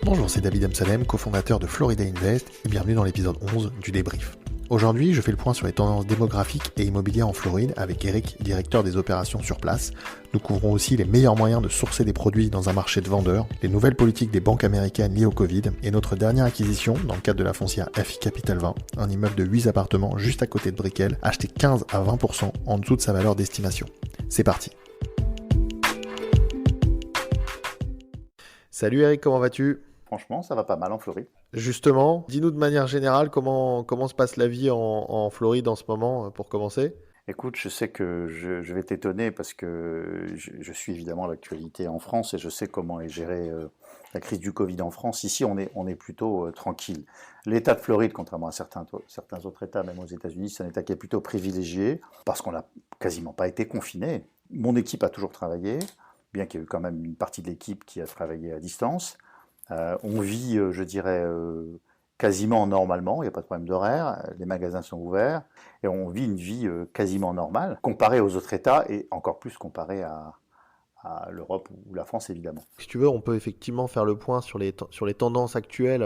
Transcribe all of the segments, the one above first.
Bonjour, c'est David Amsalem, cofondateur de Florida Invest et bienvenue dans l'épisode 11 du débrief. Aujourd'hui, je fais le point sur les tendances démographiques et immobilières en Floride avec Eric, directeur des opérations sur place. Nous couvrons aussi les meilleurs moyens de sourcer des produits dans un marché de vendeurs, les nouvelles politiques des banques américaines liées au Covid et notre dernière acquisition dans le cadre de la foncière FI Capital 20, un immeuble de 8 appartements juste à côté de Brickell, acheté 15 à 20% en dessous de sa valeur d'estimation. C'est parti. Salut Eric, comment vas-tu ? Franchement, ça va pas mal en Floride. Justement, dis-nous de manière générale comment se passe la vie en Floride en ce moment pour commencer. Écoute, je sais que je vais t'étonner parce que je suis évidemment l'actualité en France et je sais comment est gérée la crise du Covid en France. Ici, on est plutôt tranquille. L'État de Floride, contrairement à certains autres États, même aux États-Unis, c'est un État qui est plutôt privilégié parce qu'on n'a quasiment pas été confiné. Mon équipe a toujours travaillé, bien qu'il y ait eu quand même une partie de l'équipe qui a travaillé à distance. On vit, je dirais, quasiment normalement, il n'y a pas de problème d'horaire, les magasins sont ouverts, et on vit une vie quasiment normale, comparée aux autres États, et encore plus comparée à l'Europe ou la France, évidemment. Si tu veux, on peut effectivement faire le point sur les tendances actuelles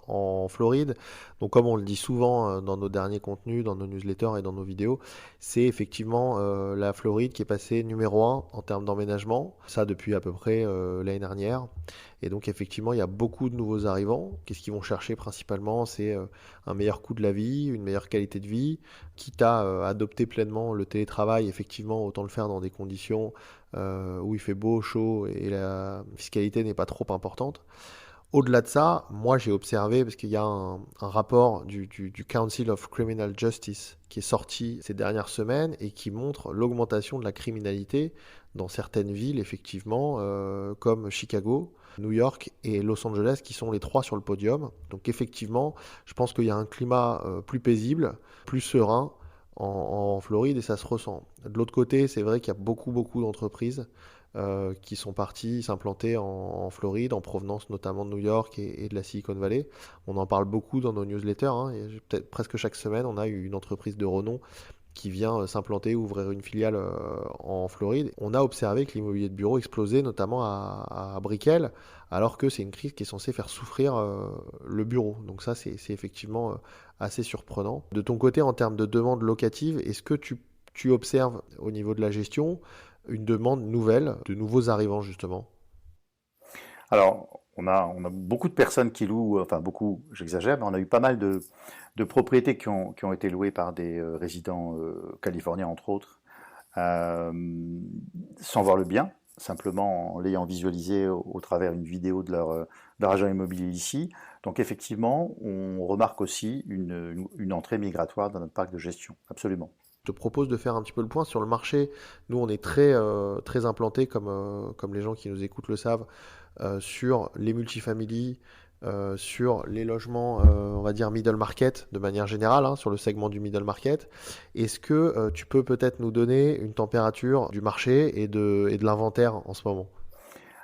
en Floride. Donc, comme on le dit souvent dans nos derniers contenus, dans nos newsletters et dans nos vidéos, c'est effectivement la Floride qui est passée numéro 1 en termes d'emménagement. Ça depuis à peu près l'année dernière. Et donc, effectivement, il y a beaucoup de nouveaux arrivants. Qu'est-ce qu'ils vont chercher principalement? C'est un meilleur coût de la vie, une meilleure qualité de vie, quitte à adopter pleinement le télétravail. Effectivement, autant le faire dans des conditions où il fait beau, chaud et la fiscalité n'est pas trop importante. Au-delà de ça, moi j'ai observé, parce qu'il y a un rapport du Council of Criminal Justice qui est sorti ces dernières semaines et qui montre l'augmentation de la criminalité dans certaines villes, effectivement, comme Chicago, New York et Los Angeles, qui sont les trois sur le podium. Donc effectivement, je pense qu'il y a un climat plus paisible, plus serein en Floride et ça se ressent. De l'autre côté, c'est vrai qu'il y a beaucoup d'entreprises qui sont parties s'implanter en Floride, en provenance notamment de New York et de la Silicon Valley. On en parle beaucoup dans nos newsletters, hein, et peut-être presque chaque semaine, on a eu une entreprise de renom qui vient s'implanter, ouvrir une filiale en Floride. On a observé que l'immobilier de bureau explosait, notamment à Brickell, alors que c'est une crise qui est censée faire souffrir le bureau. Donc ça, c'est effectivement assez surprenant. De ton côté, en termes de demande locative, est-ce que tu observes au niveau de la gestion une demande nouvelle, de nouveaux arrivants justement? Alors, on a beaucoup de personnes qui louent, enfin beaucoup, j'exagère, mais on a eu pas mal de propriétés qui ont été louées par des résidents californiens, entre autres, euh, sans voir le bien, simplement en l'ayant visualisé au travers une vidéo de leur agent immobilier ici. Donc effectivement, on remarque aussi une entrée migratoire dans notre parc de gestion, absolument. Je te propose de faire un petit peu le point sur le marché. Nous, on est très implanté, comme les gens qui nous écoutent le savent, sur les multifamilies, sur les logements, on va dire middle market de manière générale, hein, sur le segment du middle market. Est-ce que tu peux peut-être nous donner une température du marché et de l'inventaire en ce moment?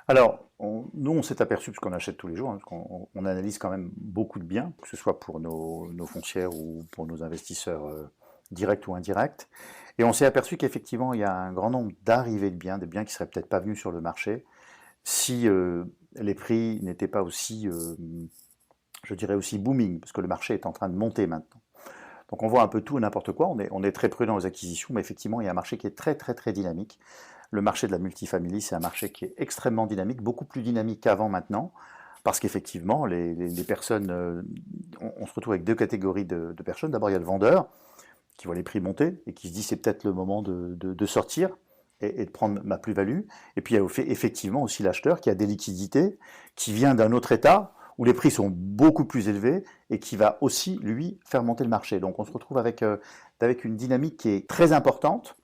Alors, nous, on s'est aperçu, puisqu'on achète tous les jours, hein, parce qu'on analyse quand même beaucoup de biens, que ce soit pour nos foncières ou pour nos investisseurs directs ou indirects. Et on s'est aperçu qu'effectivement, il y a un grand nombre d'arrivées de biens, des biens qui seraient peut-être pas venus sur le marché, si les prix n'étaient pas aussi, je dirais aussi booming, parce que le marché est en train de monter maintenant. Donc on voit un peu tout et n'importe quoi, on est très prudent aux acquisitions, mais effectivement, il y a un marché qui est très dynamique. Le marché de la multifamily, c'est un marché qui est extrêmement dynamique, beaucoup plus dynamique qu'avant maintenant, parce qu'effectivement, les personnes, on se retrouve avec deux catégories de personnes. D'abord, il y a le vendeur, qui voit les prix monter, et qui se dit c'est peut-être le moment de sortir, et de prendre ma plus-value. Et puis il y a effectivement aussi l'acheteur qui a des liquidités, qui vient d'un autre état, où les prix sont beaucoup plus élevés, et qui va aussi, lui, faire monter le marché. Donc on se retrouve avec une dynamique qui est très importante.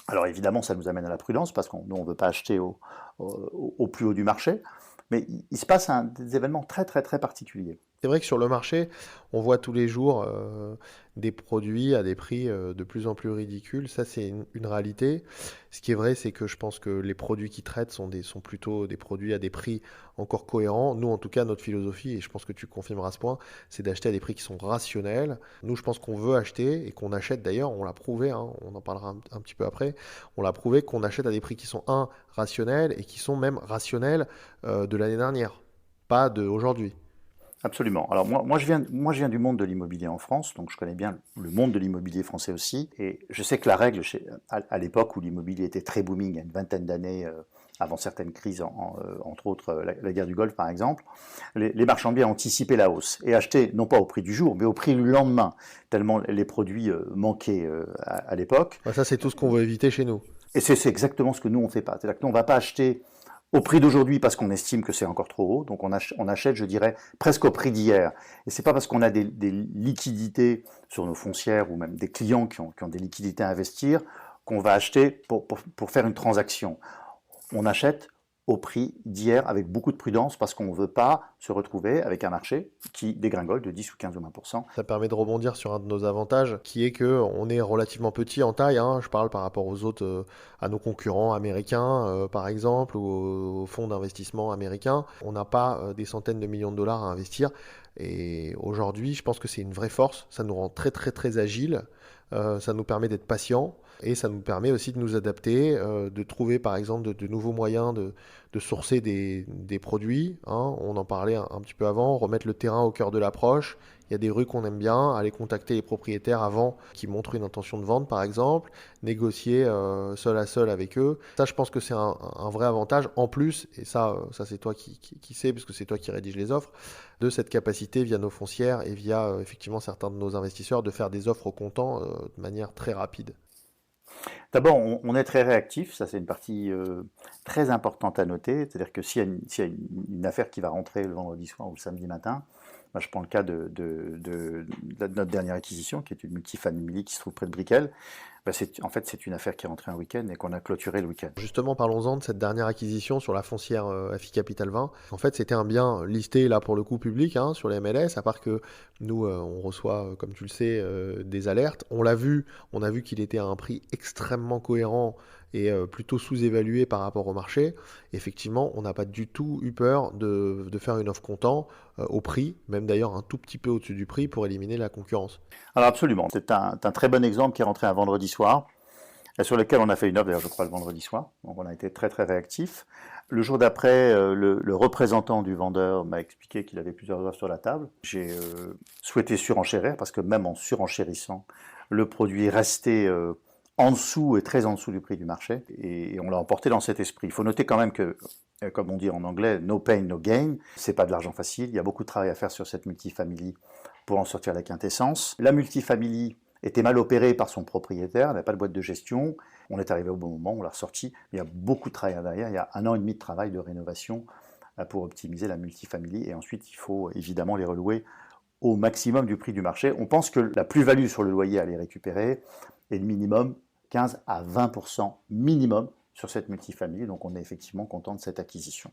Alors évidemment, ça nous amène à la prudence, parce qu'on ne veut pas acheter au plus haut du marché, mais il se passe des événements très particuliers. C'est vrai que sur le marché, on voit tous les jours des produits à des prix de plus en plus ridicules. Ça, c'est une réalité. Ce qui est vrai, c'est que je pense que les produits qui traitent sont plutôt des produits à des prix encore cohérents. Nous, en tout cas, notre philosophie, et je pense que tu confirmeras ce point, c'est d'acheter à des prix qui sont rationnels. Nous, je pense qu'on veut acheter et qu'on achète d'ailleurs, on l'a prouvé, hein, on en parlera un petit peu après, on l'a prouvé qu'on achète à des prix qui sont, rationnels et qui sont même rationnels de l'année dernière. pas de aujourd'hui. Absolument. Alors moi, je viens du monde de l'immobilier en France, donc je connais bien le monde de l'immobilier français aussi. Et je sais que la règle, à l'époque où l'immobilier était très booming, il y a une vingtaine d'années, avant certaines crises, entre autres la guerre du Golfe par exemple, les marchands de biens anticipaient la hausse et achetaient non pas au prix du jour, mais au prix du lendemain, tellement les produits manquaient à l'époque. Ouais, ça, c'est tout ce qu'on veut éviter chez nous. Et c'est exactement ce que nous, on ne fait pas. C'est-à-dire que nous, on ne va pas acheter au prix d'aujourd'hui parce qu'on estime que c'est encore trop haut. Donc on achète, je dirais, presque au prix d'hier. Et c'est pas parce qu'on a des liquidités sur nos foncières ou même des clients qui ont des liquidités à investir qu'on va acheter pour faire une transaction. On achète au prix d'hier avec beaucoup de prudence parce qu'on ne veut pas se retrouver avec un marché qui dégringole de 10 ou 15 ou 20%. Ça permet de rebondir sur un de nos avantages, qui est que on est relativement petit en taille, hein. Je parle par rapport aux autres, à nos concurrents américains, par exemple, ou aux fonds d'investissement américains. On n'a pas des centaines de millions de dollars à investir. Et aujourd'hui, je pense que c'est une vraie force. Ça nous rend très très très agile. Ça nous permet d'être patients. Et ça nous permet aussi de nous adapter, de trouver par exemple de nouveaux moyens de sourcer des produits, hein. On en parlait un petit peu avant, remettre le terrain au cœur de l'approche. Il y a des rues qu'on aime bien, aller contacter les propriétaires avant qu'ils montrent une intention de vente par exemple, négocier seul à seul avec eux. Ça, je pense que c'est un vrai avantage. En plus, et ça c'est toi qui sais, puisque c'est toi qui rédige les offres, de cette capacité via nos foncières et via effectivement certains de nos investisseurs de faire des offres au comptant de manière très rapide. D'abord, on est très réactif, ça c'est une partie très importante à noter, c'est-à-dire que s'il y a une affaire qui va rentrer le vendredi soir ou le samedi matin, moi, je prends le cas de notre dernière acquisition, qui est une multifamily qui se trouve près de Brickell. Ben, en fait, c'est une affaire qui est rentrée un week-end et qu'on a clôturé le week-end. Justement, parlons-en de cette dernière acquisition sur la foncière FI Capital 20. En fait, c'était un bien listé là pour le coup public, hein, sur les MLS, à part que nous, on reçoit, comme tu le sais, des alertes. On a vu qu'il était à un prix extrêmement cohérent et plutôt sous-évalué par rapport au marché. Effectivement, on n'a pas du tout eu peur de faire une offre comptant au prix, même d'ailleurs un tout petit peu au-dessus du prix pour éliminer la concurrence. Alors absolument, c'est un très bon exemple qui est rentré un vendredi soir, et sur lequel on a fait une offre, d'ailleurs je crois le vendredi soir, donc on a été très très réactif. Le jour d'après, le représentant du vendeur m'a expliqué qu'il avait plusieurs offres sur la table. J'ai souhaité surenchérir, parce que même en surenchérissant, le produit restait en dessous et très en dessous du prix du marché, et on l'a emporté dans cet esprit. Il faut noter quand même que, comme on dit en anglais, no pain, no gain, c'est pas de l'argent facile, il y a beaucoup de travail à faire sur cette multifamily pour en sortir la quintessence. La multifamily était mal opérée par son propriétaire, elle n'a pas de boîte de gestion, on est arrivé au bon moment, on l'a ressorti, il y a beaucoup de travail derrière, il y a 1 an et demi de travail de rénovation pour optimiser la multifamily, et ensuite il faut évidemment les relouer au maximum du prix du marché. On pense que la plus-value sur le loyer à les récupérer est de minimum 15 à 20% minimum sur cette multifamily, donc on est effectivement content de cette acquisition.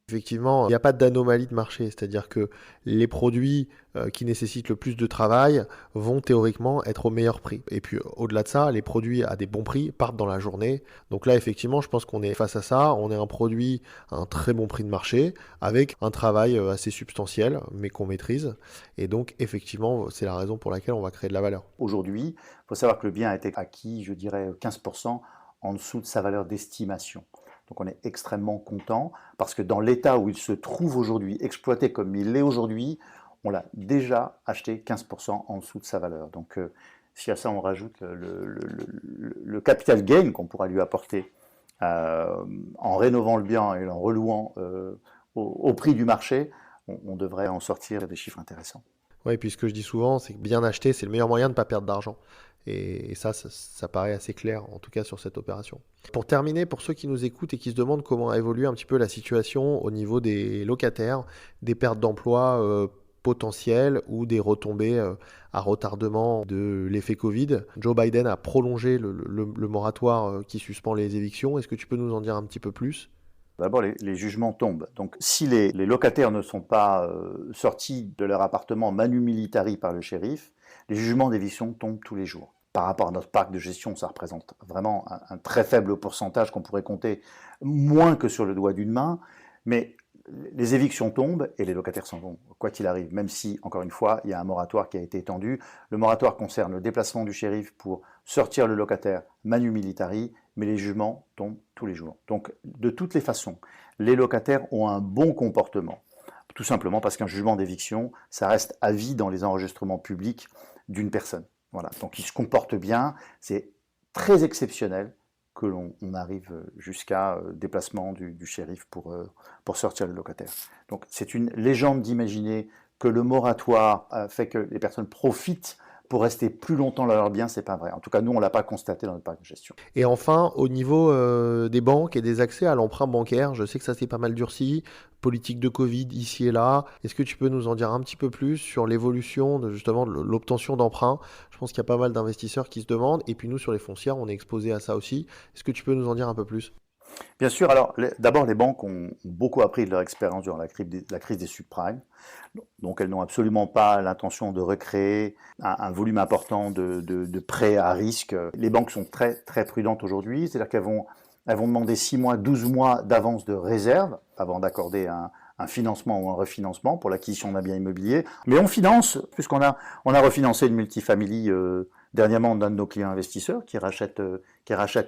Effectivement, il n'y a pas d'anomalie de marché, c'est-à-dire que les produits qui nécessitent le plus de travail vont théoriquement être au meilleur prix. Et puis au-delà de ça, les produits à des bons prix partent dans la journée. Donc là, effectivement, je pense qu'on est face à ça. On est un produit à un très bon prix de marché, avec un travail assez substantiel, mais qu'on maîtrise. Et donc, effectivement, c'est la raison pour laquelle on va créer de la valeur. Aujourd'hui, il faut savoir que le bien a été acquis, je dirais, 15% en dessous de sa valeur d'estimation. Donc on est extrêmement content parce que dans l'état où il se trouve aujourd'hui, exploité comme il est aujourd'hui, on l'a déjà acheté 15% en dessous de sa valeur. Donc si à ça on rajoute le capital gain qu'on pourra lui apporter en rénovant le bien et en relouant au prix du marché, on devrait en sortir des chiffres intéressants. Oui, puis ce que je dis souvent, c'est que bien acheter, c'est le meilleur moyen de ne pas perdre d'argent. Et ça paraît assez clair, en tout cas sur cette opération. Pour terminer, pour ceux qui nous écoutent et qui se demandent comment a évolué un petit peu la situation au niveau des locataires, des pertes d'emploi potentielles ou des retombées à retardement de l'effet Covid, Joe Biden a prolongé le moratoire qui suspend les évictions. Est-ce que tu peux nous en dire un petit peu plus? D'abord, les jugements tombent. Donc, si les locataires ne sont pas sortis de leur appartement manu militari par le shérif, les jugements d'éviction tombent tous les jours. Par rapport à notre parc de gestion, ça représente vraiment un très faible pourcentage qu'on pourrait compter, moins que sur le doigt d'une main, mais les évictions tombent et les locataires s'en vont, quoi qu'il arrive, même si, encore une fois, il y a un moratoire qui a été étendu. Le moratoire concerne le déplacement du shérif pour sortir le locataire manu militari, mais les jugements tombent tous les jours. Donc, de toutes les façons, les locataires ont un bon comportement tout simplement parce qu'un jugement d'éviction, ça reste à vie dans les enregistrements publics d'une personne. Voilà. Donc il se comporte bien, c'est très exceptionnel que l'on arrive jusqu'à déplacement du shérif pour sortir le locataire. Donc c'est une légende d'imaginer que le moratoire fait que les personnes profitent pour rester plus longtemps dans leurs biens, c'est pas vrai. En tout cas, nous, on l'a pas constaté dans notre parc de gestion. Et enfin, au niveau des banques et des accès à l'emprunt bancaire, je sais que ça s'est pas mal durci, politique de Covid ici et là. Est-ce que tu peux nous en dire un petit peu plus sur l'évolution de justement de l'obtention d'emprunts? Je pense qu'il y a pas mal d'investisseurs qui se demandent. Et puis nous, sur les foncières, on est exposé à ça aussi. Est-ce que tu peux nous en dire un peu plus? Bien sûr, alors d'abord les banques ont beaucoup appris de leur expérience durant la crise des subprimes, donc elles n'ont absolument pas l'intention de recréer un volume important de prêts à risque. Les banques sont très très prudentes aujourd'hui, c'est-à-dire qu'elles vont demander 6 mois, 12 mois d'avance de réserve avant d'accorder un financement ou un refinancement pour l'acquisition d'un bien immobilier. Mais on finance, puisqu'on a refinancé une multifamily dernièrement d'un de nos clients investisseurs qui rachète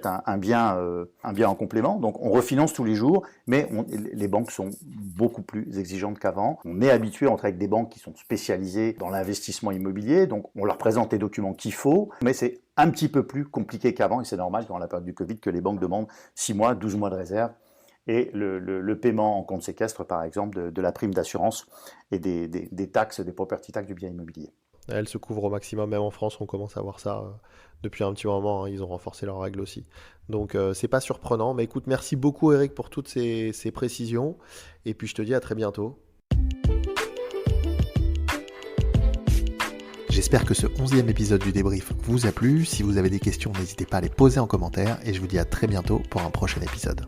un bien en complément. Donc on refinance tous les jours, mais les banques sont beaucoup plus exigeantes qu'avant. On est habitué à entrer avec des banques qui sont spécialisées dans l'investissement immobilier, donc on leur présente les documents qu'il faut, mais c'est un petit peu plus compliqué qu'avant, et c'est normal dans la période du Covid que les banques demandent 6 mois, 12 mois de réserve, et le paiement en compte séquestre, par exemple, de la prime d'assurance et des taxes, des property tax du bien immobilier. Elle se couvre au maximum, même en France, on commence à voir ça depuis un petit moment, hein, ils ont renforcé leurs règles aussi. Donc c'est pas surprenant, mais écoute, merci beaucoup Eric pour toutes ces précisions, et puis je te dis à très bientôt. J'espère que ce 11e épisode du débrief vous a plu. Si vous avez des questions, n'hésitez pas à les poser en commentaire, et je vous dis à très bientôt pour un prochain épisode.